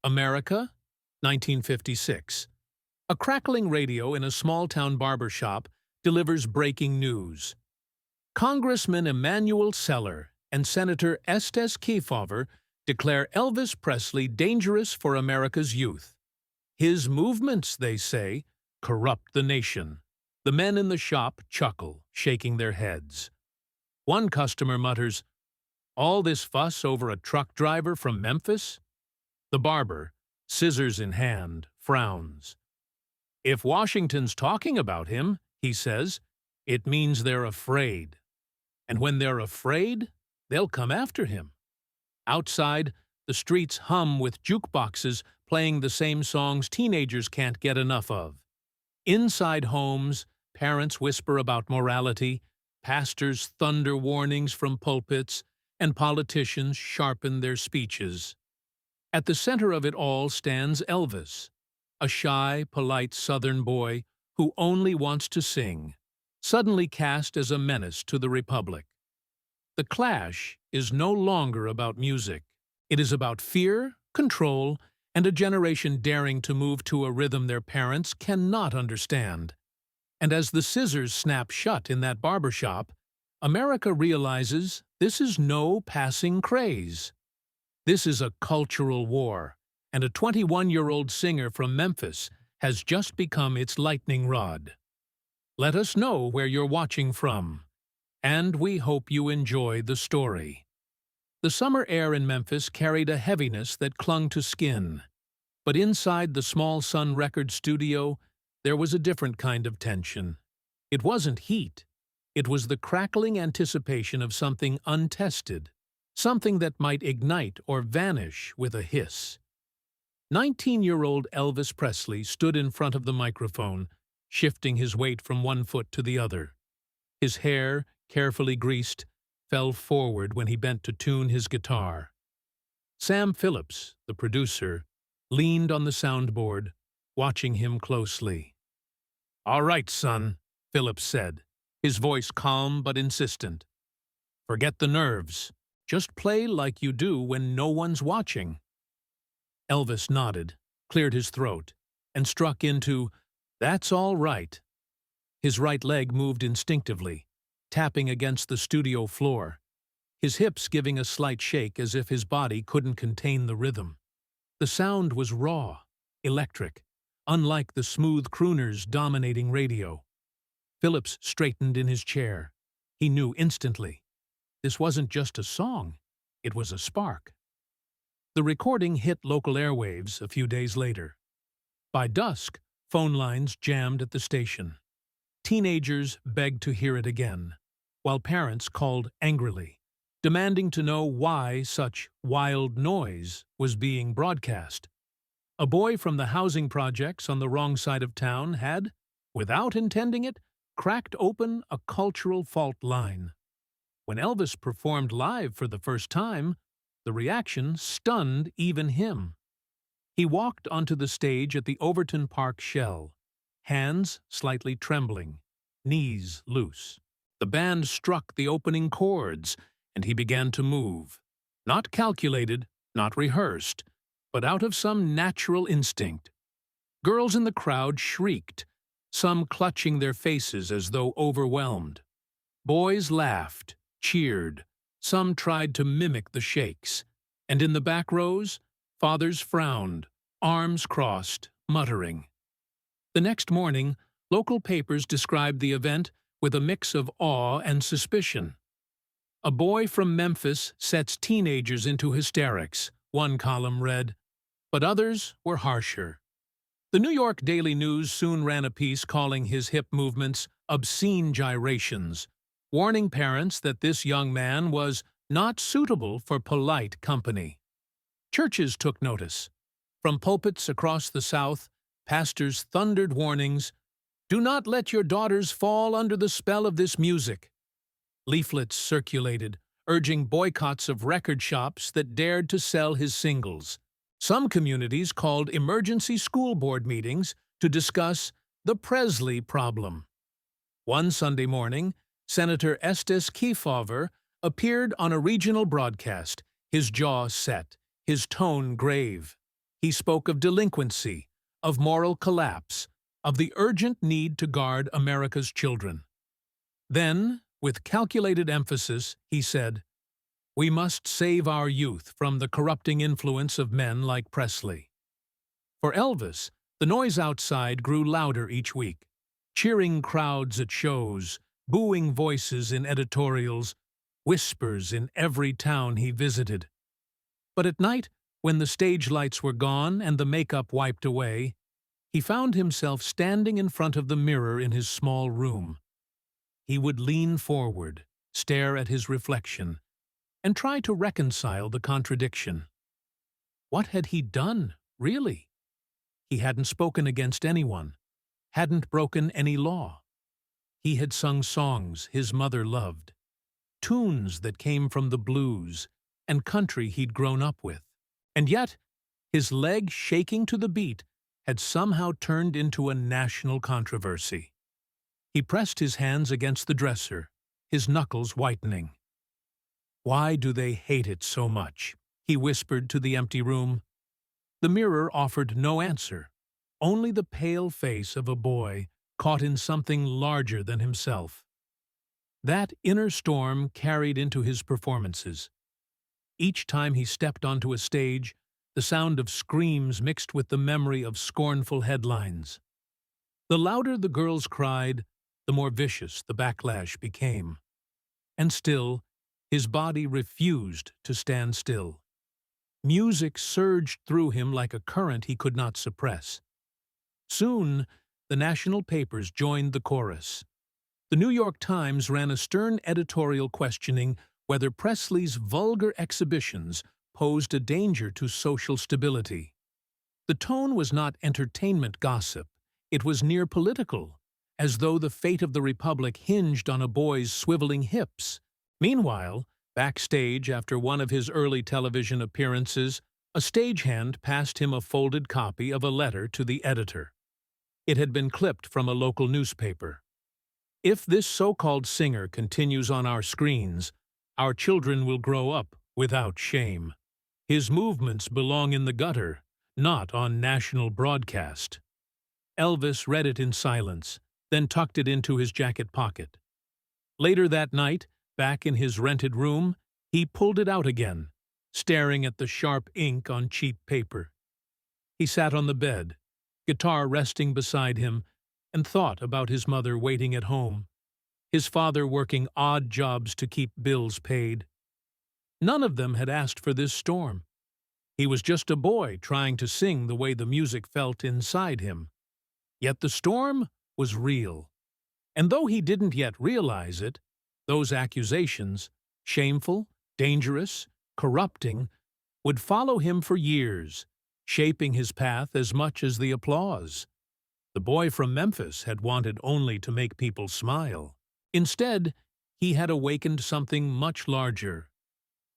America, 1956. A crackling radio in a small-town barber shop delivers breaking news. Congressman Emanuel Seller and Senator Estes Kefauver declare Elvis Presley dangerous for America's youth. His movements, they say, corrupt the nation. The men in the shop chuckle, shaking their heads. One customer mutters, "All this fuss over a truck driver from Memphis?" The barber, scissors in hand, frowns. "If Washington's talking about him," he says, "it means they're afraid. And when they're afraid, they'll come after him." Outside, the streets hum with jukeboxes playing the same songs teenagers can't get enough of. Inside homes, parents whisper about morality, pastors thunder warnings from pulpits, and politicians sharpen their speeches. At the center of it all stands Elvis, a shy, polite Southern boy who only wants to sing, suddenly cast as a menace to the Republic. The clash is no longer about music. It is about fear, control, and a generation daring to move to a rhythm their parents cannot understand. And as the scissors snap shut in that barbershop, America realizes this is no passing craze. This is a cultural war, and a 21-year-old singer from Memphis has just become its lightning rod. Let us know where you're watching from, and we hope you enjoy the story. The summer air in Memphis carried a heaviness that clung to skin. But inside the Small Sun record studio, there was a different kind of tension. It wasn't heat. It was the crackling anticipation of something untested, something that might ignite or vanish with a hiss. 19-year-old Elvis Presley stood in front of the microphone, shifting his weight from one foot to the other. His hair, carefully greased, fell forward when he bent to tune his guitar. Sam Phillips, the producer, leaned on the soundboard, watching him closely. "All right, son," Phillips said, his voice calm but insistent. "Forget the nerves. Just play like you do when no one's watching." Elvis nodded, cleared his throat, and struck into "That's all right." His right leg moved instinctively, tapping against the studio floor, his hips giving a slight shake as if his body couldn't contain the rhythm. The sound was raw, electric, unlike the smooth crooners dominating radio. Phillips straightened in his chair. He knew instantly. This wasn't just a song, it was a spark. The recording hit local airwaves a few days later. By dusk, phone lines jammed at the station. Teenagers begged to hear it again, while parents called angrily, demanding to know why such wild noise was being broadcast. A boy from the housing projects on the wrong side of town had, without intending it, cracked open a cultural fault line. When Elvis performed live for the first time, the reaction stunned even him. He walked onto the stage at the Overton Park Shell, hands slightly trembling, knees loose. The band struck the opening chords, and he began to move. Not calculated, not rehearsed, but out of some natural instinct. Girls in the crowd shrieked, some clutching their faces as though overwhelmed. Boys laughed, cheered, some tried to mimic the shakes, and in the back rows, fathers frowned, arms crossed, muttering. The next morning, local papers described the event with a mix of awe and suspicion. "A boy from Memphis sets teenagers into hysterics," one column read, but others were harsher. The New York Daily News soon ran a piece calling his hip movements obscene gyrations, warning parents that this young man was not suitable for polite company. Churches took notice. From pulpits across the South, pastors thundered warnings, "Do not let your daughters fall under the spell of this music." Leaflets circulated, urging boycotts of record shops that dared to sell his singles. Some communities called emergency school board meetings to discuss the Presley problem. One Sunday morning, Senator Estes Kefauver appeared on a regional broadcast, his jaw set, his tone grave. He spoke of delinquency, of moral collapse, of the urgent need to guard America's children. Then, with calculated emphasis, he said, "We must save our youth from the corrupting influence of men like Presley." For Elvis, the noise outside grew louder each week. Cheering crowds at shows, booing voices in editorials, whispers in every town he visited. But at night, when the stage lights were gone and the makeup wiped away, he found himself standing in front of the mirror in his small room. He would lean forward, stare at his reflection, and try to reconcile the contradiction. What had he done, really? He hadn't spoken against anyone, hadn't broken any law. He had sung songs his mother loved, tunes that came from the blues and country he'd grown up with. And yet, his leg shaking to the beat had somehow turned into a national controversy. He pressed his hands against the dresser, his knuckles whitening. "Why do they hate it so much?" he whispered to the empty room. The mirror offered no answer, only the pale face of a boy caught in something larger than himself. That inner storm carried into his performances. Each time he stepped onto a stage, the sound of screams mixed with the memory of scornful headlines. The louder the girls cried, the more vicious the backlash became. And still, his body refused to stand still. Music surged through him like a current he could not suppress. Soon, the national papers joined the chorus. The New York Times ran a stern editorial questioning whether Presley's vulgar exhibitions posed a danger to social stability. The tone was not entertainment gossip, it was near political, as though the fate of the Republic hinged on a boy's swiveling hips. Meanwhile, backstage after one of his early television appearances, a stagehand passed him a folded copy of a letter to the editor. It had been clipped from a local newspaper. "If this so-called singer continues on our screens, our children will grow up without shame. His movements belong in the gutter, not on national broadcast." Elvis read it in silence, then tucked it into his jacket pocket. Later that night, back in his rented room, he pulled it out again, staring at the sharp ink on cheap paper. He sat on the bed, guitar resting beside him, and thought about his mother waiting at home, his father working odd jobs to keep bills paid. None of them had asked for this storm. He was just a boy trying to sing the way the music felt inside him. Yet the storm was real. And though he didn't yet realize it, those accusations, shameful, dangerous, corrupting, would follow him for years, shaping his path as much as the applause. The boy from Memphis had wanted only to make people smile. Instead, he had awakened something much larger.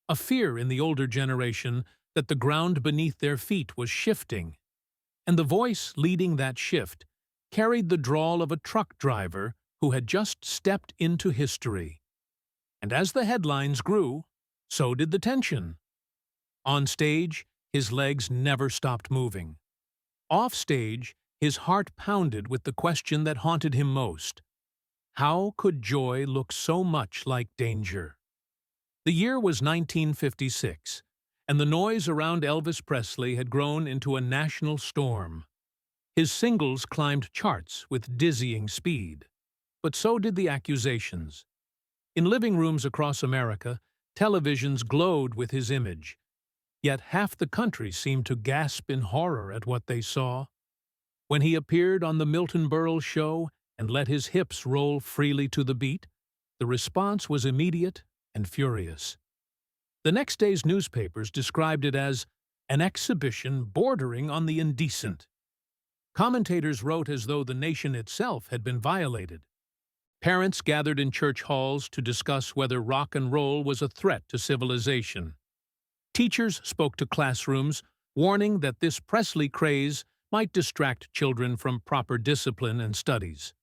A fear in the older generation that the ground beneath their feet was shifting. And the voice leading that shift carried the drawl of a truck driver who had just stepped into history. And as the headlines grew, so did the tension. On stage, his legs never stopped moving. Off stage, his heart pounded with the question that haunted him most. How could joy look so much like danger? The year was 1956, and the noise around Elvis Presley had grown into a national storm. His singles climbed charts with dizzying speed, but so did the accusations. In living rooms across America, televisions glowed with his image, yet half the country seemed to gasp in horror at what they saw. When he appeared on the Milton Berle show and let his hips roll freely to the beat, the response was immediate and furious. The next day's newspapers described it as an exhibition bordering on the indecent. Commentators wrote as though the nation itself had been violated. Parents gathered in church halls to discuss whether rock and roll was a threat to civilization. Teachers spoke to classrooms, warning that this Presley craze might distract children from proper discipline and studies.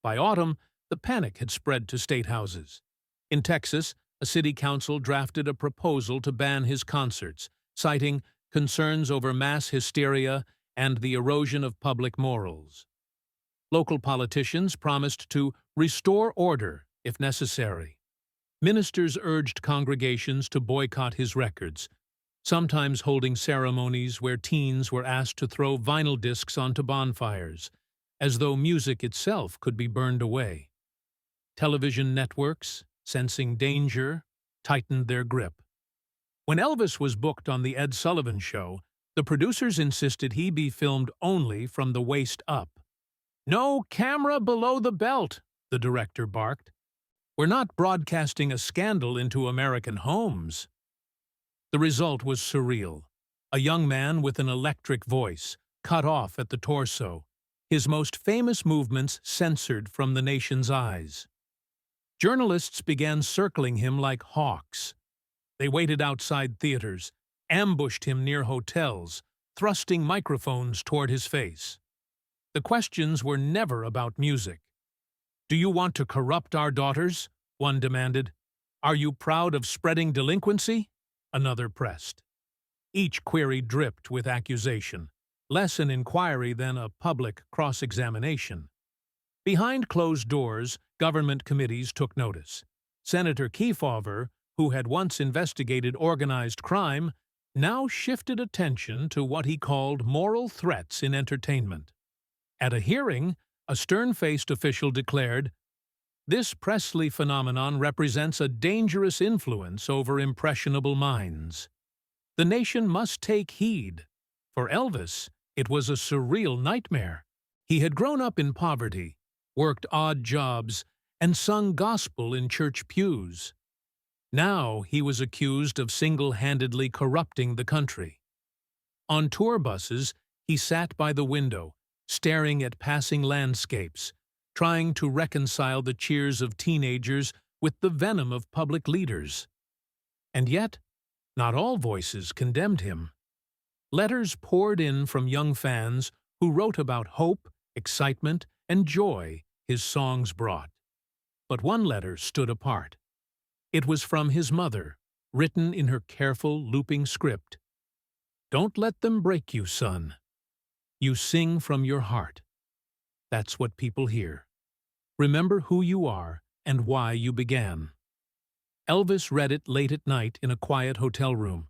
By autumn, the panic had spread to state houses. In Texas, a city council drafted a proposal to ban his concerts, citing concerns over mass hysteria and the erosion of public morals. Local politicians promised to restore order if necessary. Ministers urged congregations to boycott his records, sometimes holding ceremonies where teens were asked to throw vinyl discs onto bonfires, as though music itself could be burned away. Television networks, sensing danger, tightened their grip. When Elvis was booked on The Ed Sullivan Show, the producers insisted he be filmed only from the waist up. "No camera below the belt," the director barked. "We're not broadcasting a scandal into American homes." The result was surreal. A young man with an electric voice, cut off at the torso, his most famous movements censored from the nation's eyes. Journalists began circling him like hawks. They waited outside theaters, ambushed him near hotels, thrusting microphones toward his face. The questions were never about music. "Do you want to corrupt our daughters?" one demanded. "Are you proud of spreading delinquency?" another pressed. Each query dripped with accusation, less an inquiry than a public cross-examination. Behind closed doors, government committees took notice. Senator Kefauver, who had once investigated organized crime, now shifted attention to what he called moral threats in entertainment. At a hearing, a stern-faced official declared, "This Presley phenomenon represents a dangerous influence over impressionable minds. The nation must take heed." For Elvis, it was a surreal nightmare. He had grown up in poverty, worked odd jobs, and sung gospel in church pews. Now he was accused of single-handedly corrupting the country. On tour buses, he sat by the window, staring at passing landscapes, trying to reconcile the cheers of teenagers with the venom of public leaders. And yet, not all voices condemned him. Letters poured in from young fans who wrote about hope, excitement, and joy his songs brought. But one letter stood apart. It was from his mother, written in her careful, looping script. "Don't let them break you, son. You sing from your heart. That's what people hear. Remember who you are and why you began." Elvis read it late at night in a quiet hotel room.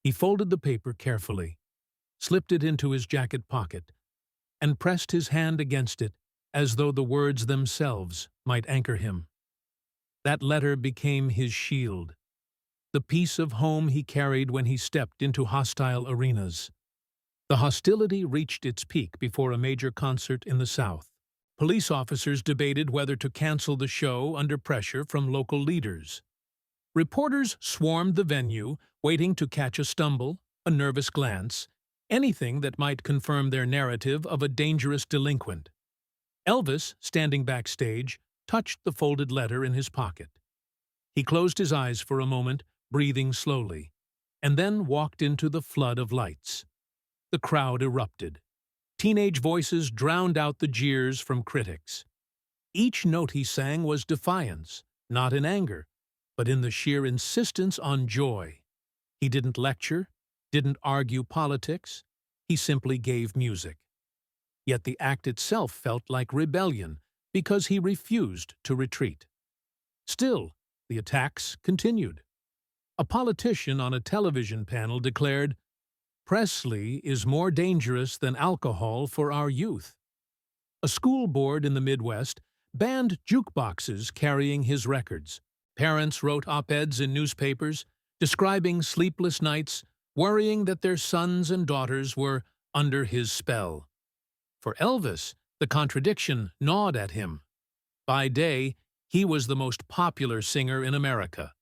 He folded the paper carefully, slipped it into his jacket pocket, and pressed his hand against it as though the words themselves might anchor him. That letter became his shield, the piece of home he carried when he stepped into hostile arenas. The hostility reached its peak before a major concert in the South. Police officers debated whether to cancel the show under pressure from local leaders. Reporters swarmed the venue, waiting to catch a stumble, a nervous glance, anything that might confirm their narrative of a dangerous delinquent. Elvis, standing backstage, touched the folded letter in his pocket. He closed his eyes for a moment, breathing slowly, and then walked into the flood of lights. The crowd erupted. Teenage voices drowned out the jeers from critics. Each note he sang was defiance, not in anger, but in the sheer insistence on joy. He didn't lecture, didn't argue politics, he simply gave music. Yet the act itself felt like rebellion, because he refused to retreat. Still, the attacks continued. A politician on a television panel declared, "Presley is more dangerous than alcohol for our youth." A school board in the Midwest banned jukeboxes carrying his records. Parents wrote op-eds in newspapers, describing sleepless nights, worrying that their sons and daughters were under his spell. For Elvis, the contradiction gnawed at him. By day, he was the most popular singer in America.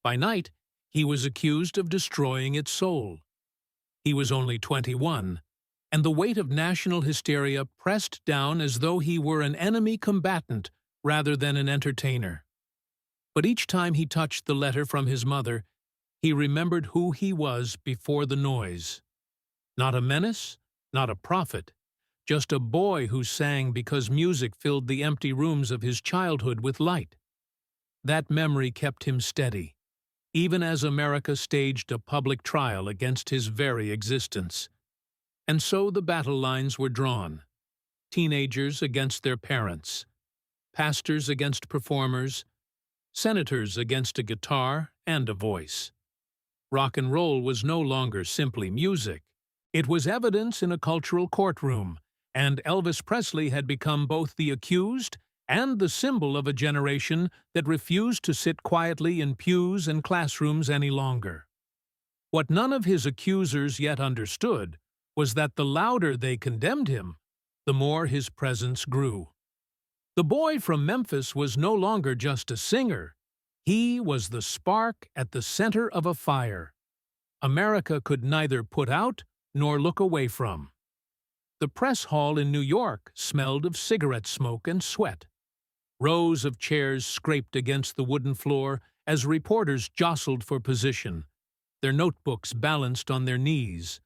By night, he was accused of destroying its soul. He was only 21, and the weight of national hysteria pressed down as though he were an enemy combatant rather than an entertainer. But each time he touched the letter from his mother, he remembered who he was before the noise. Not a menace, not a prophet, just a boy who sang because music filled the empty rooms of his childhood with light. That memory kept him steady. even as America staged a public trial against his very existence. And so the battle lines were drawn. Teenagers against their parents, pastors against performers, senators against a guitar and a voice. Rock and roll was no longer simply music. It was evidence in a cultural courtroom, and Elvis Presley had become both the accused and the symbol of a generation that refused to sit quietly in pews and classrooms any longer. What none of his accusers yet understood was that the louder they condemned him, the more his presence grew. The boy from Memphis was no longer just a singer. He was the spark at the center of a fire America could neither put out nor look away from. The press hall in New York smelled of cigarette smoke and sweat. Rows of chairs scraped against the wooden floor as reporters jostled for position, their notebooks balanced on their knees,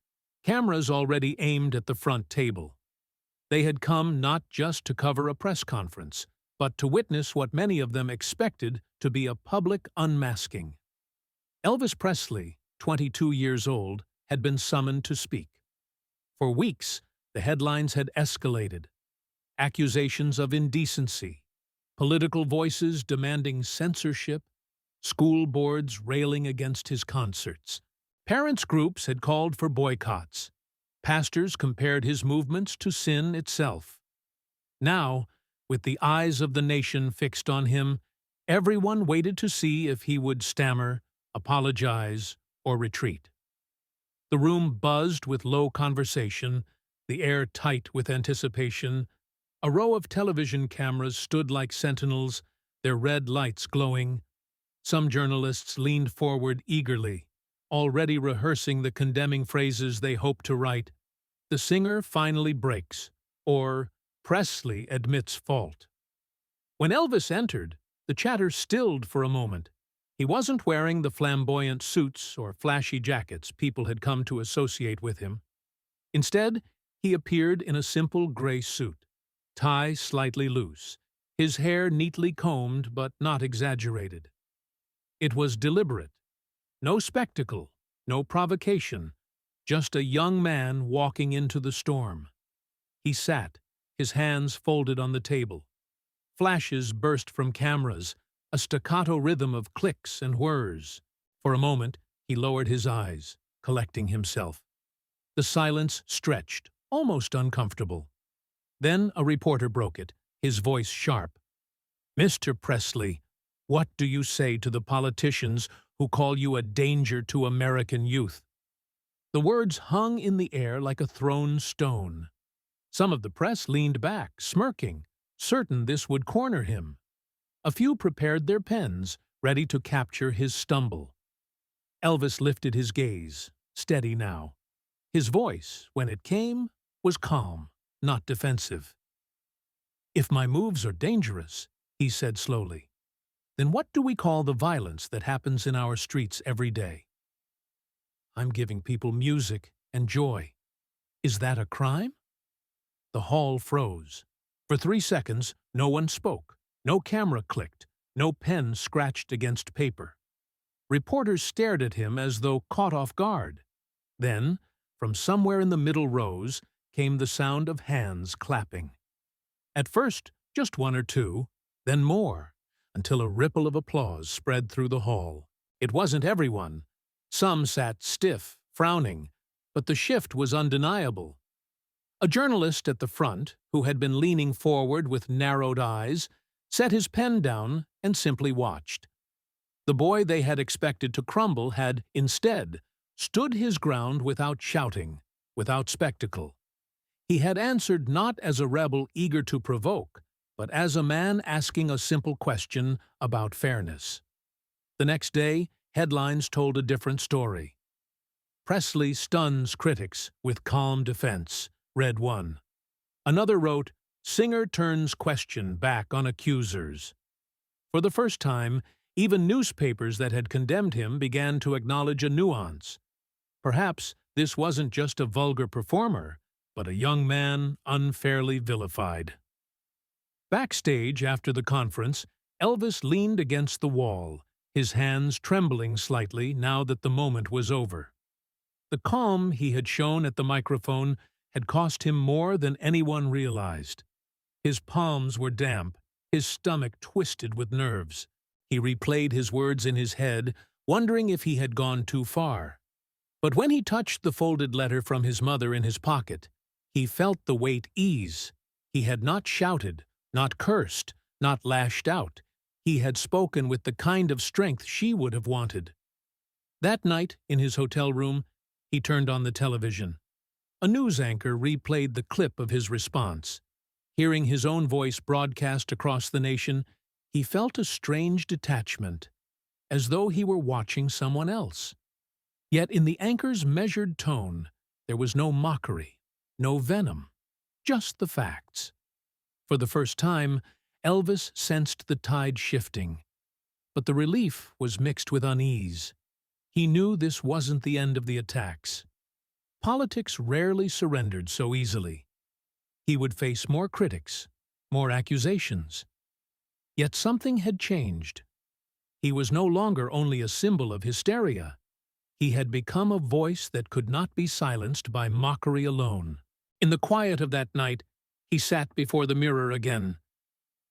cameras already aimed at the front table. They had come not just to cover a press conference, but to witness what many of them expected to be a public unmasking. Elvis Presley, 22 years old, had been summoned to speak. For weeks, the headlines had escalated. Accusations of indecency, political voices demanding censorship, school boards railing against his concerts. Parents' groups had called for boycotts. Pastors compared his movements to sin itself. Now, with the eyes of the nation fixed on him, everyone waited to see if he would stammer, apologize, or retreat. The room buzzed with low conversation, the air tight with anticipation. A row of television cameras stood like sentinels, their red lights glowing. Some journalists leaned forward eagerly, already rehearsing the condemning phrases they hoped to write. The singer finally breaks, or Presley admits fault. When Elvis entered, the chatter stilled for a moment. He wasn't wearing the flamboyant suits or flashy jackets people had come to associate with him. Instead, he appeared in a simple gray suit, tie slightly loose, his hair neatly combed but not exaggerated. It was deliberate. No spectacle, no provocation, just a young man walking into the storm. He sat, his hands folded on the table. Flashes burst from cameras, a staccato rhythm of clicks and whirs. For a moment, he lowered his eyes, collecting himself. The silence stretched, almost uncomfortable. Then a reporter broke it, his voice sharp. "Mr. Presley, what do you say to the politicians who call you a danger to American youth?" The words hung in the air like a thrown stone. Some of the press leaned back, smirking, certain this would corner him. A few prepared their pens, ready to capture his stumble. Elvis lifted his gaze, steady now. His voice, when it came, was calm, not defensive. "If my moves are dangerous," he said slowly, "then what do we call the violence that happens in our streets every day? I'm giving people music and joy. Is that a crime?" The hall froze. For 3 seconds, no one spoke. No camera clicked. No pen scratched against paper. Reporters stared at him as though caught off guard. Then, from somewhere in the middle rows, came the sound of hands clapping. At first, just one or two, then more, until a ripple of applause spread through the hall. It wasn't everyone. Some sat stiff, frowning, but the shift was undeniable. A journalist at the front, who had been leaning forward with narrowed eyes, set his pen down and simply watched. The boy they had expected to crumble had, instead, stood his ground without shouting, without spectacle. He had answered not as a rebel eager to provoke, but as a man asking a simple question about fairness. The next day, headlines told a different story. "Presley stuns critics with calm defense," read one. Another wrote, "Singer turns question back on accusers." For the first time, even newspapers that had condemned him began to acknowledge a nuance. Perhaps this wasn't just a vulgar performer, but a young man unfairly vilified. Backstage after the conference, Elvis leaned against the wall, his hands trembling slightly now that the moment was over. The calm he had shown at the microphone had cost him more than anyone realized. His palms were damp, his stomach twisted with nerves. He replayed his words in his head, wondering if he had gone too far. But when he touched the folded letter from his mother in his pocket, he felt the weight ease. He had not shouted, not cursed, not lashed out. He had spoken with the kind of strength she would have wanted. That night, in his hotel room, he turned on the television. A news anchor replayed the clip of his response. Hearing his own voice broadcast across the nation, he felt a strange detachment, as though he were watching someone else. Yet in the anchor's measured tone, there was no mockery, no venom, just the facts. For the first time, Elvis sensed the tide shifting, but the relief was mixed with unease. He knew this wasn't the end of the attacks. Politics rarely surrendered so easily. He would face more critics, more accusations. Yet something had changed. He was no longer only a symbol of hysteria. He had become a voice that could not be silenced by mockery alone. In the quiet of that night, he sat before the mirror again.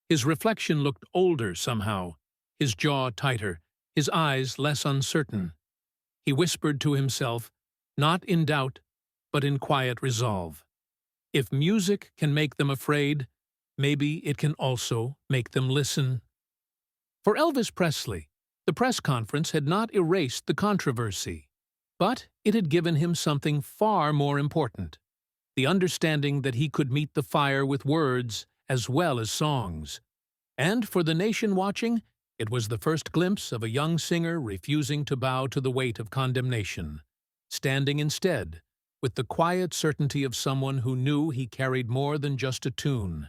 His reflection looked older somehow, his jaw tighter, his eyes less uncertain. He whispered to himself, not in doubt, but in quiet resolve. If music can make them afraid, maybe it can also make them listen. For Elvis Presley, the press conference had not erased the controversy, but it had given him something far more important: the understanding that he could meet the fire with words as well as songs. And for the nation watching, it was the first glimpse of a young singer refusing to bow to the weight of condemnation, standing instead with the quiet certainty of someone who knew he carried more than just a tune.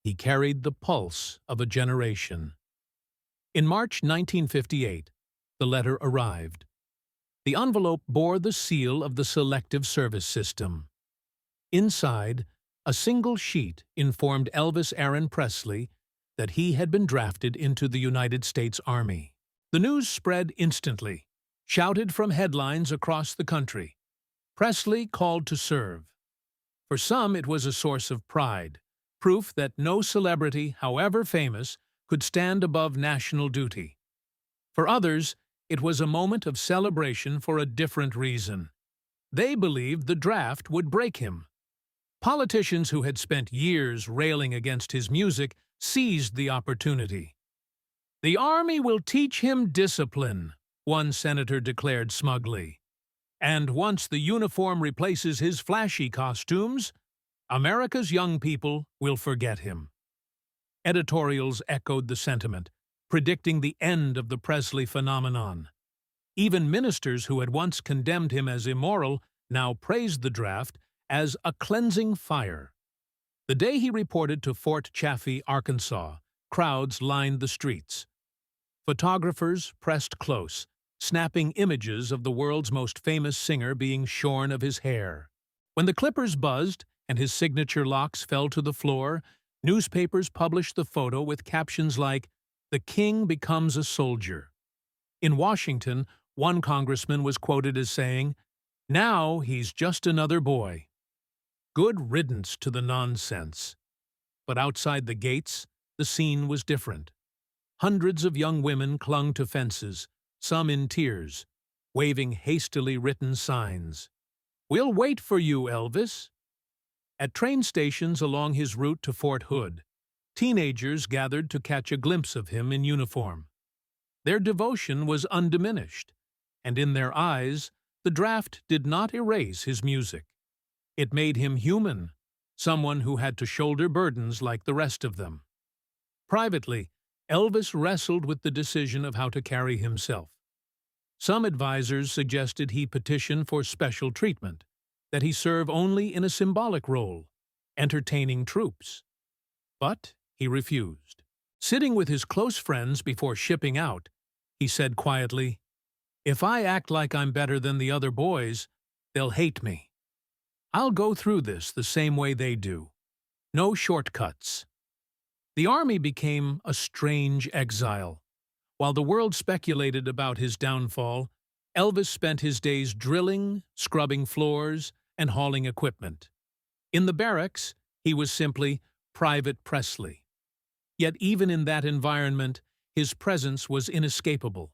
He carried the pulse of a generation. In March 1958, the letter arrived. The envelope bore the seal of the Selective Service System. Inside, a single sheet informed Elvis Aaron Presley that he had been drafted into the United States Army. The news spread instantly, shouted from headlines across the country. Presley called to serve. For some, it was a source of pride, proof that no celebrity, however famous, could stand above national duty. For others, it was a moment of celebration for a different reason. They believed the draft would break him. Politicians who had spent years railing against his music seized the opportunity. "The Army will teach him discipline," one senator declared smugly. "And once the uniform replaces his flashy costumes, America's young people will forget him." Editorials echoed the sentiment, predicting the end of the Presley phenomenon. Even ministers who had once condemned him as immoral now praised the draft as a cleansing fire. The day he reported to Fort Chaffee, Arkansas, crowds lined the streets. Photographers pressed close, snapping images of the world's most famous singer being shorn of his hair. When the clippers buzzed and his signature locks fell to the floor, newspapers published the photo with captions like, "The King becomes a soldier." In Washington, one congressman was quoted as saying, "Now he's just another boy." Good riddance to the nonsense. But outside the gates, the scene was different. Hundreds of young women clung to fences, some in tears, waving hastily written signs. "We'll wait for you, Elvis." At train stations along his route to Fort Hood, teenagers gathered to catch a glimpse of him in uniform. Their devotion was undiminished, and in their eyes, the draft did not erase his music. It made him human, someone who had to shoulder burdens like the rest of them. Privately, Elvis wrestled with the decision of how to carry himself. Some advisors suggested he petition for special treatment, that he serve only in a symbolic role, entertaining troops. But he refused. Sitting with his close friends before shipping out, he said quietly, "If I act like I'm better than the other boys, they'll hate me. I'll go through this the same way they do. No shortcuts." The Army became a strange exile. While the world speculated about his downfall, Elvis spent his days drilling, scrubbing floors, and hauling equipment. In the barracks, he was simply Private Presley. Yet even in that environment, his presence was inescapable.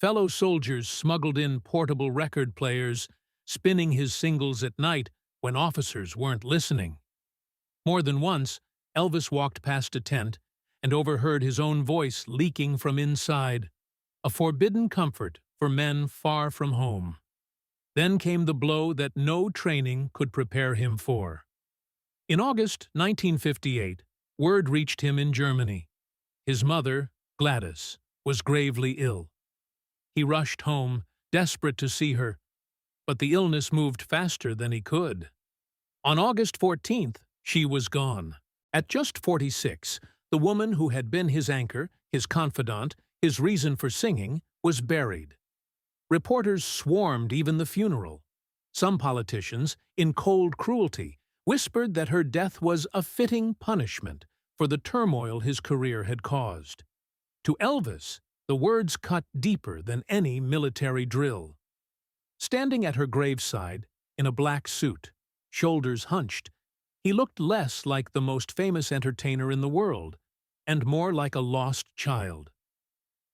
Fellow soldiers smuggled in portable record players, spinning his singles at night when officers weren't listening. More than once, Elvis walked past a tent and overheard his own voice leaking from inside, a forbidden comfort for men far from home. Then came the blow that no training could prepare him for. In August 1958, word reached him in Germany. His mother, Gladys, was gravely ill. He rushed home, desperate to see her, but the illness moved faster than he could. On August 14th, she was gone. At just 46, the woman who had been his anchor, his confidant, his reason for singing, was buried. Reporters swarmed even the funeral. Some politicians, in cold cruelty, whispered that her death was a fitting punishment for the turmoil his career had caused. To Elvis, the words cut deeper than any military drill. Standing at her graveside, in a black suit, shoulders hunched, he looked less like the most famous entertainer in the world, and more like a lost child.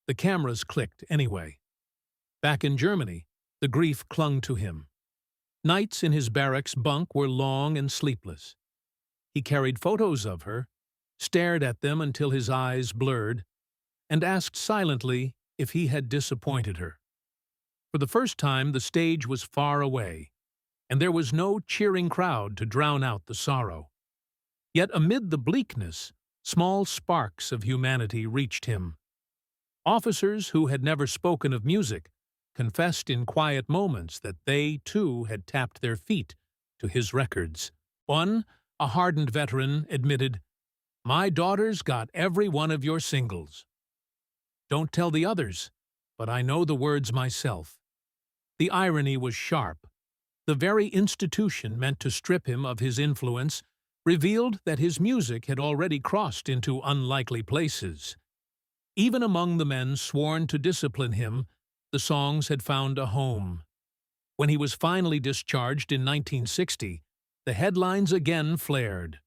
The cameras clicked anyway. Back in Germany, the grief clung to him. Nights in his barracks bunk were long and sleepless. He carried photos of her, stared at them until his eyes blurred, and asked silently if he had disappointed her. For the first time, the stage was far away, and there was no cheering crowd to drown out the sorrow. Yet amid the bleakness, small sparks of humanity reached him. Officers who had never spoken of music confessed in quiet moments that they, too, had tapped their feet to his records. One, a hardened veteran, admitted, "My daughter's got every one of your singles. Don't tell the others, but I know the words myself." The irony was sharp. The very institution meant to strip him of his influence revealed that his music had already crossed into unlikely places. Even among the men sworn to discipline him, the songs had found a home. When he was finally discharged in 1960, the headlines again flared.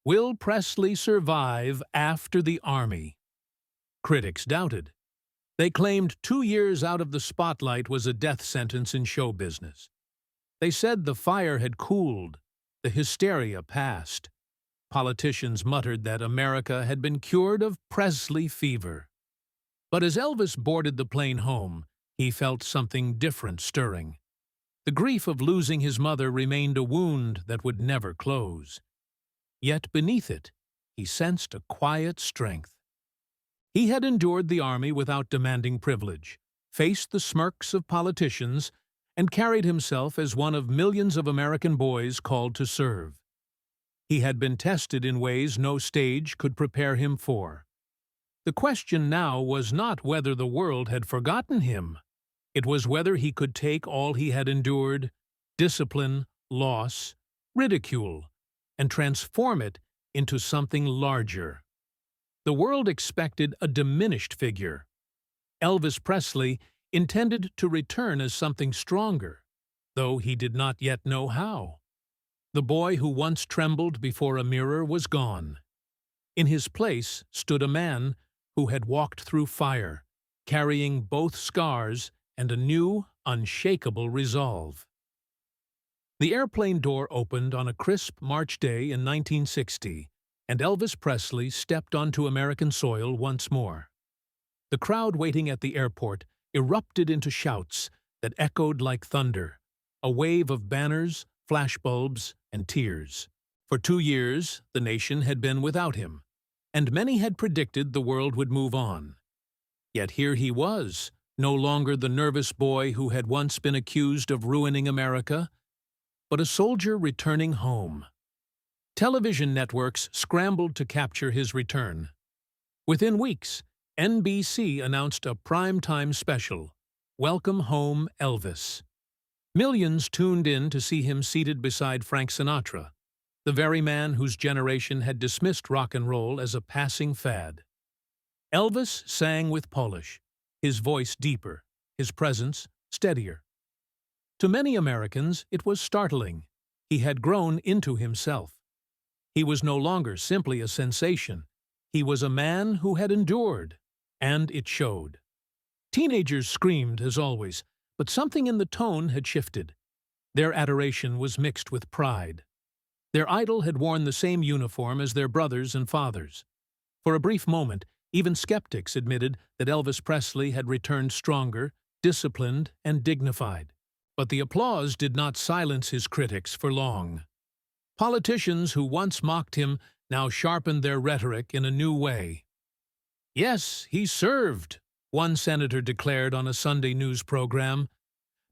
"Will Presley survive after the Army?" Critics doubted. They claimed 2 years out of the spotlight was a death sentence in show business. They said the fire had cooled, the hysteria passed. Politicians muttered that America had been cured of Presley fever. But as Elvis boarded the plane home, he felt something different stirring. The grief of losing his mother remained a wound that would never close. Yet beneath it, he sensed a quiet strength. He had endured the army without demanding privilege, faced the smirks of politicians, and carried himself as one of millions of American boys called to serve. He had been tested in ways no stage could prepare him for. The question now was not whether the world had forgotten him. It was whether he could take all he had endured, discipline, loss, ridicule, and transform it into something larger. The world expected a diminished figure. Elvis Presley intended to return as something stronger, though he did not yet know how. The boy who once trembled before a mirror was gone. In his place stood a man who had walked through fire, carrying both scars and a new, unshakable resolve. The airplane door opened on a crisp March day in 1960, and Elvis Presley stepped onto American soil once more. The crowd waiting at the airport erupted into shouts that echoed like thunder, a wave of banners, flashbulbs, and tears. For 2 years, the nation had been without him, and many had predicted the world would move on. Yet here he was, no longer the nervous boy who had once been accused of ruining America, but a soldier returning home. Television networks scrambled to capture his return. Within weeks, NBC announced a primetime special, Welcome Home, Elvis. Millions tuned in to see him seated beside Frank Sinatra, the very man whose generation had dismissed rock and roll as a passing fad. Elvis sang with polish, his voice deeper, his presence steadier. To many Americans, it was startling. He had grown into himself. He was no longer simply a sensation. He was a man who had endured, and it showed. Teenagers screamed, as always, but something in the tone had shifted. Their adoration was mixed with pride. Their idol had worn the same uniform as their brothers and fathers. For a brief moment, even skeptics admitted that Elvis Presley had returned stronger, disciplined, and dignified. But the applause did not silence his critics for long. Politicians who once mocked him now sharpened their rhetoric in a new way. "Yes, he served," one senator declared on a Sunday news program,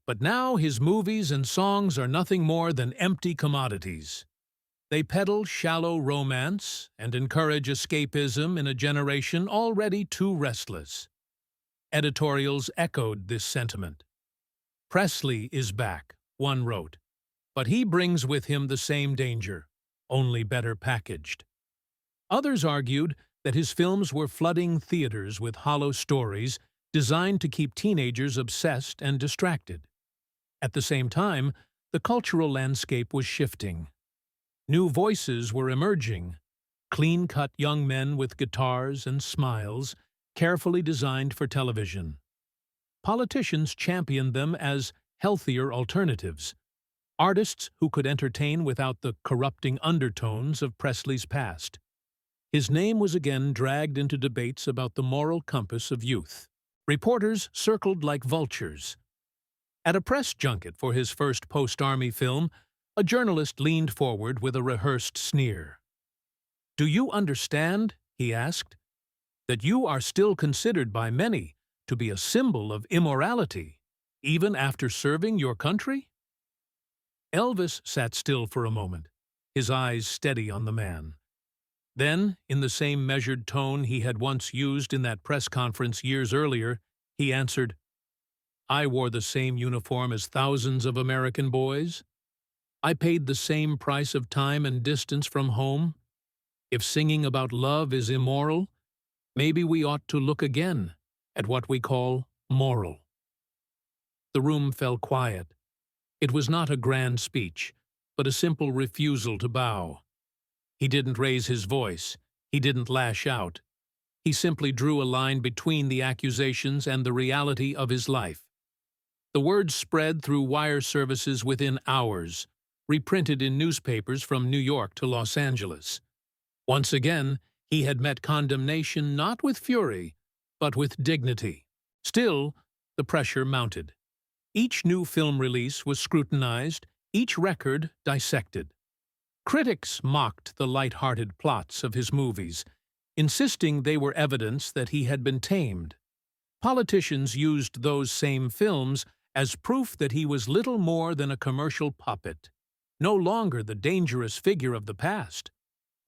"but now his movies and songs are nothing more than empty commodities. They peddle shallow romance and encourage escapism in a generation already too restless." Editorials echoed this sentiment. "Presley is back," one wrote, "but he brings with him the same danger, only better packaged." Others argued that his films were flooding theaters with hollow stories designed to keep teenagers obsessed and distracted. At the same time, the cultural landscape was shifting. New voices were emerging, clean-cut young men with guitars and smiles, carefully designed for television. Politicians championed them as healthier alternatives, artists who could entertain without the corrupting undertones of Presley's past. His name was again dragged into debates about the moral compass of youth. Reporters circled like vultures. At a press junket for his first post-army film, a journalist leaned forward with a rehearsed sneer. "Do you understand," he asked, "that you are still considered by many to be a symbol of immorality, even after serving your country?" Elvis sat still for a moment, his eyes steady on the man. Then, in the same measured tone he had once used in that press conference years earlier, he answered, "I wore the same uniform as thousands of American boys. I paid the same price of time and distance from home. If singing about love is immoral, maybe we ought to look again at what we call moral." The room fell quiet. It was not a grand speech, but a simple refusal to bow. He didn't raise his voice. He didn't lash out. He simply drew a line between the accusations and the reality of his life. The words spread through wire services within hours, reprinted in newspapers from New York to Los Angeles. Once again, he had met condemnation not with fury, but with dignity. Still, the pressure mounted. Each new film release was scrutinized, each record dissected. Critics mocked the light-hearted plots of his movies, insisting they were evidence that he had been tamed. Politicians used those same films as proof that he was little more than a commercial puppet, no longer the dangerous figure of the past.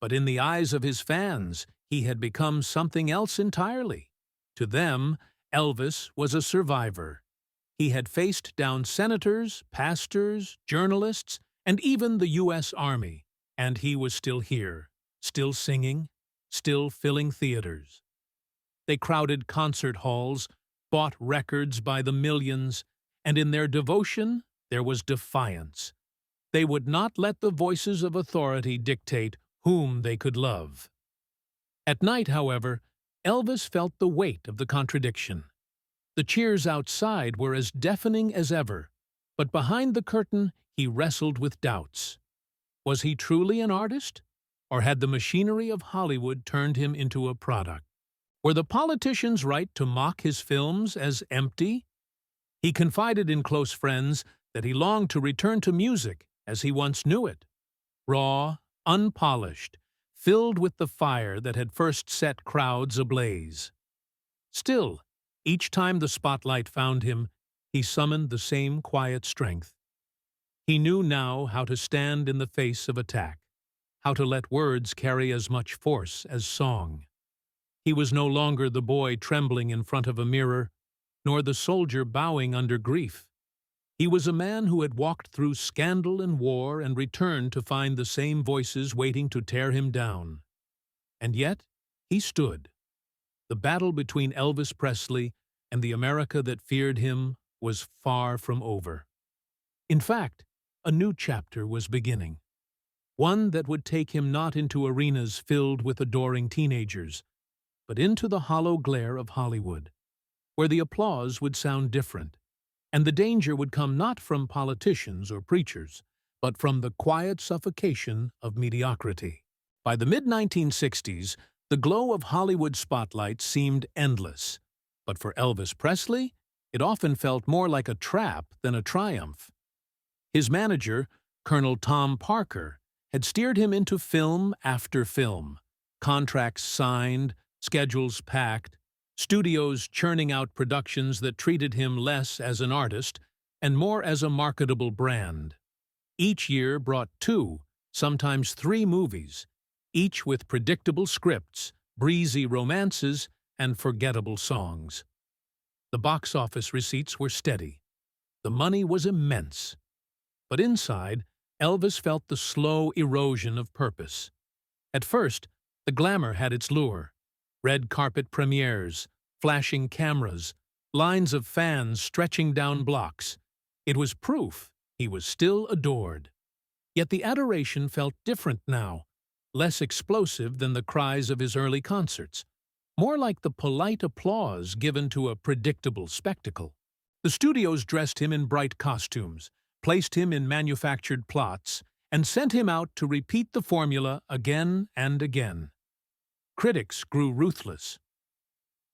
But in the eyes of his fans, he had become something else entirely. To them, Elvis was a survivor. He had faced down senators, pastors, journalists, and even the U.S. Army, and he was still here, still singing, still filling theaters. They crowded concert halls, bought records by the millions, and in their devotion there was defiance. They would not let the voices of authority dictate whom they could love. At night, however, Elvis felt the weight of the contradiction. The cheers outside were as deafening as ever, but behind the curtain he wrestled with doubts. Was he truly an artist, or had the machinery of Hollywood turned him into a product? Were the politicians right to mock his films as empty? He confided in close friends that he longed to return to music as he once knew it, raw, unpolished, filled with the fire that had first set crowds ablaze. Still, each time the spotlight found him, he summoned the same quiet strength. He knew now how to stand in the face of attack, how to let words carry as much force as song. He was no longer the boy trembling in front of a mirror, nor the soldier bowing under grief. He was a man who had walked through scandal and war and returned to find the same voices waiting to tear him down. And yet, he stood. The battle between Elvis Presley and the America that feared him was far from over. In fact, a new chapter was beginning, one that would take him not into arenas filled with adoring teenagers, but into the hollow glare of Hollywood, where the applause would sound different, and the danger would come not from politicians or preachers, but from the quiet suffocation of mediocrity. By the mid-1960s, the glow of Hollywood spotlight seemed endless, but for Elvis Presley, it often felt more like a trap than a triumph. His manager, Colonel Tom Parker, had steered him into film after film, contracts signed, schedules packed, studios churning out productions that treated him less as an artist and more as a marketable brand. Each year brought 2, sometimes 3 movies, each with predictable scripts, breezy romances, and forgettable songs. The box office receipts were steady. The money was immense. But inside, Elvis felt the slow erosion of purpose. At first, the glamour had its lure. Red carpet premieres, flashing cameras, lines of fans stretching down blocks. It was proof he was still adored. Yet the adoration felt different now, less explosive than the cries of his early concerts, more like the polite applause given to a predictable spectacle. The studios dressed him in bright costumes, placed him in manufactured plots, and sent him out to repeat the formula again and again. Critics grew ruthless.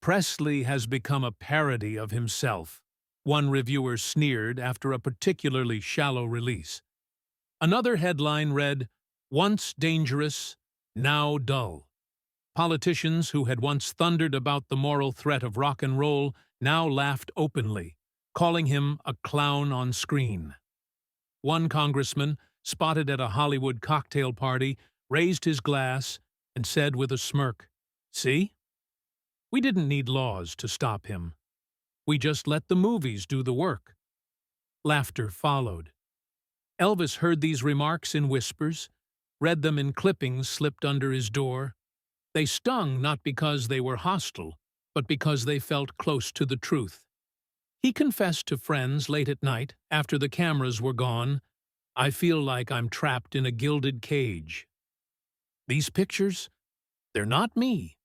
"Presley has become a parody of himself," one reviewer sneered after a particularly shallow release. Another headline read, "Once dangerous, now dull." Politicians who had once thundered about the moral threat of rock and roll now laughed openly, calling him a clown on screen. One congressman, spotted at a Hollywood cocktail party, raised his glass and said with a smirk, "See? We didn't need laws to stop him. We just let the movies do the work." Laughter followed. Elvis heard these remarks in whispers, read them in clippings slipped under his door. They stung not because they were hostile, but because they felt close to the truth. He confessed to friends late at night, after the cameras were gone, "I feel like I'm trapped in a gilded cage. These pictures, they're not me.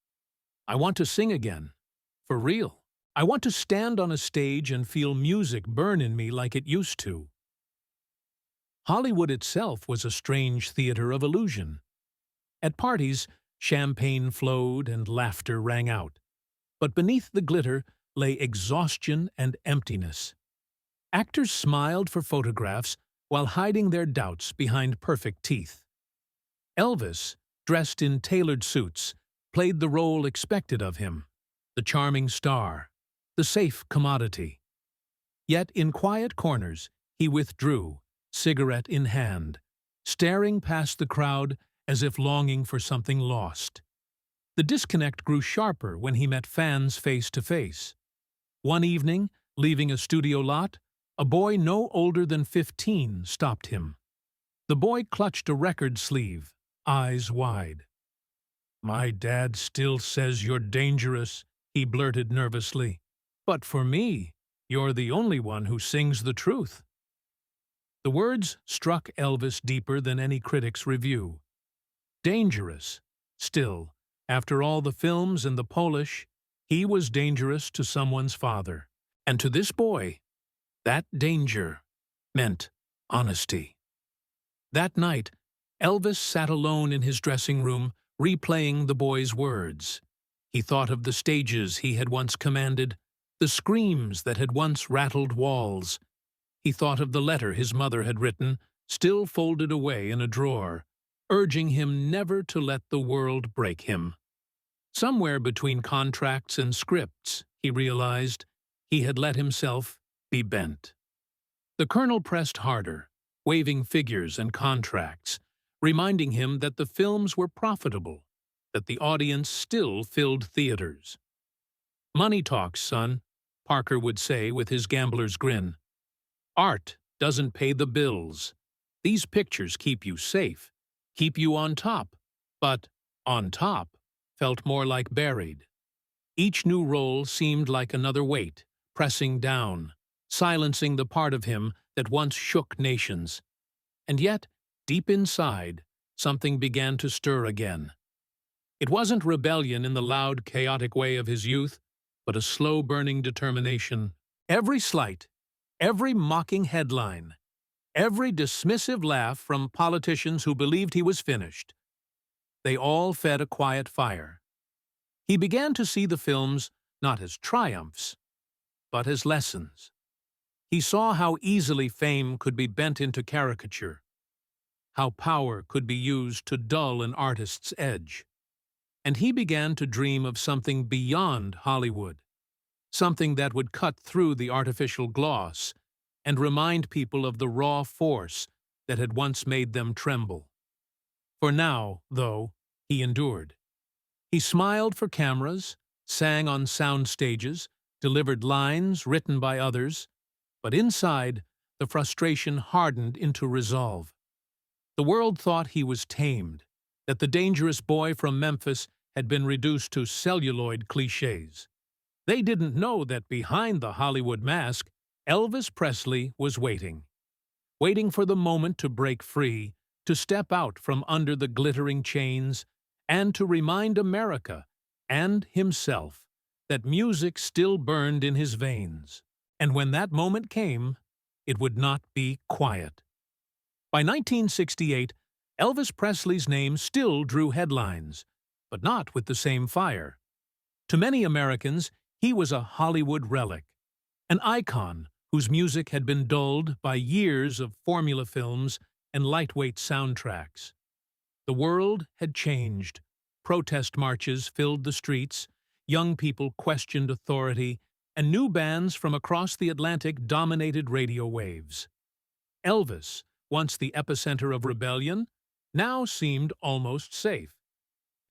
I want to sing again. For real. I want to stand on a stage and feel music burn in me like it used to." Hollywood itself was a strange theater of illusion. At parties, champagne flowed and laughter rang out. But beneath the glitter lay exhaustion and emptiness. Actors smiled for photographs while hiding their doubts behind perfect teeth. Elvis, dressed in tailored suits, played the role expected of him, the charming star, the safe commodity. Yet in quiet corners he withdrew, cigarette in hand, staring past the crowd as if longing for something lost. The disconnect grew sharper when he met fans face to face. One evening, leaving a studio lot, a boy no older than 15 stopped him. The boy clutched a record sleeve, eyes wide. "My dad still says you're dangerous," he blurted nervously. "But for me, you're the only one who sings the truth." The words struck Elvis deeper than any critic's review. Dangerous. Still, after all the films and the Polish, he was dangerous to someone's father. And to this boy, that danger meant honesty. That night, Elvis sat alone in his dressing room, replaying the boy's words. He thought of the stages he had once commanded, the screams that had once rattled walls. He thought of the letter his mother had written, still folded away in a drawer, urging him never to let the world break him. Somewhere between contracts and scripts, he realized, he had let himself be bent. The colonel pressed harder, waving figures and contracts, reminding him that the films were profitable, that the audience still filled theaters. "Money talks, son," Parker would say with his gambler's grin. "Art doesn't pay the bills. These pictures keep you safe, keep you on top, but on top felt more like buried." Each new role seemed like another weight, pressing down, silencing the part of him that once shook nations. And yet, deep inside, something began to stir again. It wasn't rebellion in the loud, chaotic way of his youth, but a slow-burning determination. Every slight, every mocking headline, every dismissive laugh from politicians who believed he was finished, they all fed a quiet fire. He began to see the films not as triumphs, but as lessons. He saw how easily fame could be bent into caricature, how power could be used to dull an artist's edge. And he began to dream of something beyond Hollywood, something that would cut through the artificial gloss and remind people of the raw force that had once made them tremble. For now, though, he endured. He smiled for cameras, sang on sound stages, delivered lines written by others, but inside, the frustration hardened into resolve. The world thought he was tamed, that the dangerous boy from Memphis had been reduced to celluloid cliches. They didn't know that behind the Hollywood mask, Elvis Presley was waiting for the moment to break free, to step out from under the glittering chains, and to remind America and himself that music still burned in his veins. And when that moment came, it would not be quiet. By 1968, Elvis Presley's name still drew headlines, but not with the same fire. To many Americans, he was a Hollywood relic, an icon whose music had been dulled by years of formula films and lightweight soundtracks. The world had changed. Protest marches filled the streets, young people questioned authority, and new bands from across the Atlantic dominated radio waves. Elvis, once the epicenter of rebellion, now seemed almost safe.